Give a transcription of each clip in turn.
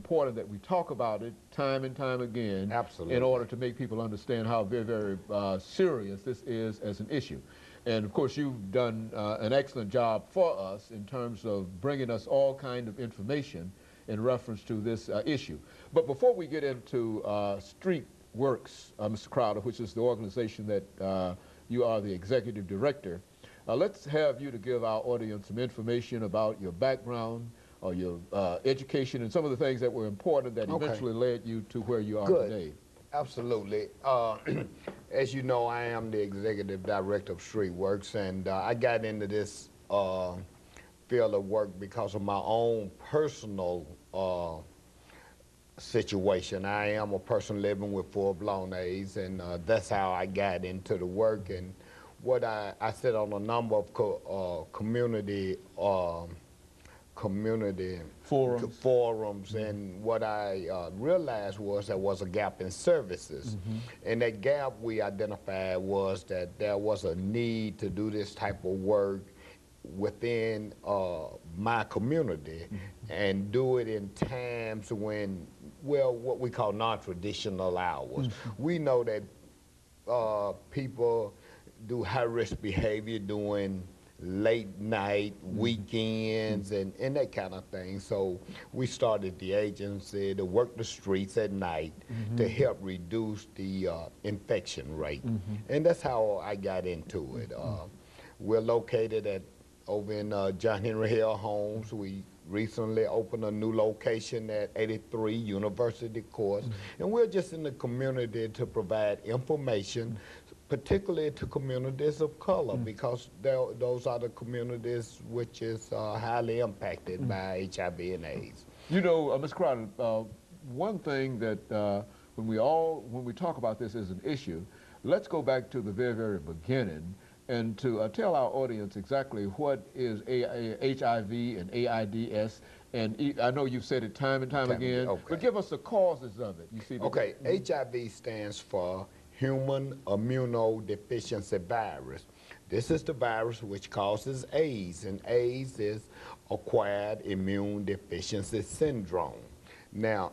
important that we talk about it time and time again. Absolutely. In order to make people understand how very, very serious this is as an issue. And of course, you've done an excellent job for us in terms of bringing us all kind of information in reference to this issue. But before we get into StreetWorks, Mr. Crowder, which is the organization that you are the executive director, let's have you to give our audience some information about your background or your education and some of the things that were important that eventually led you to where you are today. Absolutely. As you know, I am the executive director of StreetWorks, and I got into this field of work because of my own personal situation. I am a person living with full-blown AIDS, and that's how I got into the work. And what I sit on a number of community forums, and what I realized was there was a gap in services. And that gap we identified was that there was a need to do this type of work within my community and do it in times when, well, what we call non-traditional hours. We know that people do high-risk behavior during late night, weekends, and that kind of thing. So we started the agency to work the streets at night to help reduce the infection rate. And that's how I got into it. We're located over in John Henry Hill Homes. We recently opened a new location at 83 University Course. And we're just in the community to provide information, particularly to communities of color, because those are the communities which is highly impacted by HIV and AIDS. You know, Ms. Crowder, one thing that when we talk about this as an issue, let's go back to the very, very beginning and to tell our audience exactly what is HIV and AIDS. And I know you've said it time and time again, but give us the causes of it. You see? HIV stands for Human Immunodeficiency Virus. This is the virus which causes AIDS, and AIDS is acquired immune deficiency syndrome. Now,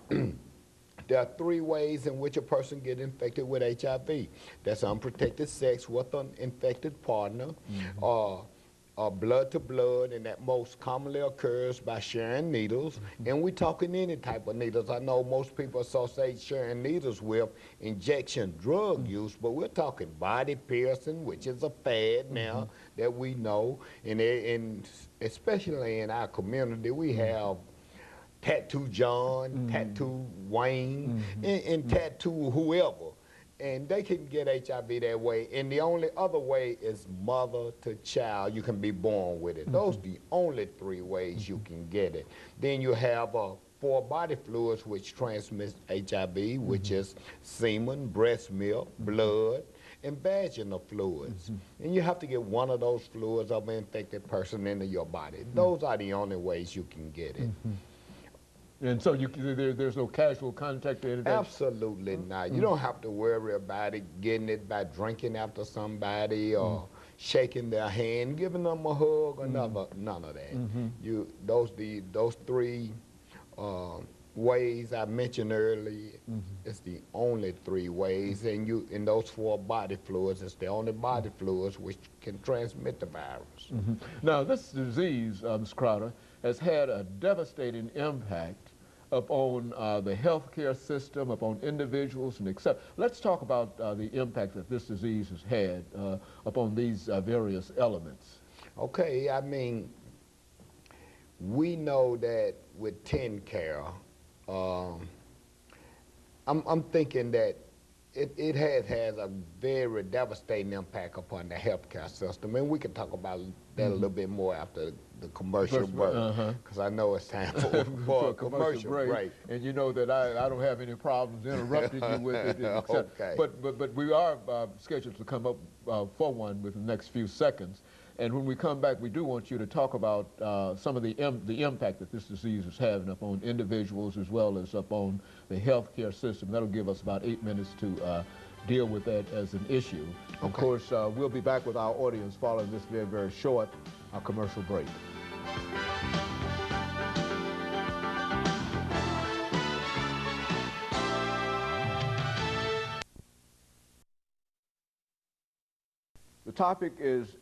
there are 3 ways in which a person gets infected with HIV. That's unprotected sex with an infected partner, blood to blood, and that most commonly occurs by sharing needles. And we're talking any type of needles. I know most people associate sharing needles with injection drug use, but we're talking body piercing, which is a fad now that we know. And especially in our community, we have Tattoo John, Tattoo Wayne, and Tattoo whoever. And they can get HIV that way. And the only other way is mother to child. You can be born with it. Those are the only 3 ways you can get it. Then you have 4 body fluids which transmit HIV, which is semen, breast milk, blood, and vaginal fluids. And you have to get one of those fluids of an infected person into your body. Those are the only ways you can get it. And so there's no casual contact or anything? Absolutely not. You don't have to worry about it, getting it by drinking after somebody or shaking their hand, giving them a hug, or none of that. Those 3 ways I mentioned earlier, it's the only 3 ways. And in those 4 body fluids, it's the only body fluids which can transmit the virus. Now, this disease, Ms. Crowder, has had a devastating impact upon the healthcare system, upon individuals, and etc. Let's talk about the impact that this disease has had upon these various elements. Okay, I mean, we know that with TennCare, I'm thinking that it has a very devastating impact upon the healthcare system, and we can talk about that a little bit more after the commercial break, because I know it's time for a commercial break. And you know that I don't have any problems interrupting you with it, etc. But we are scheduled to come up for one within the next few seconds. And when we come back, we do want you to talk about some of the impact that this disease is having upon individuals as well as upon the healthcare system. That'll give us about 8 minutes to deal with that as an issue. Of course, we'll be back with our audience following this very, very short commercial break. The topic is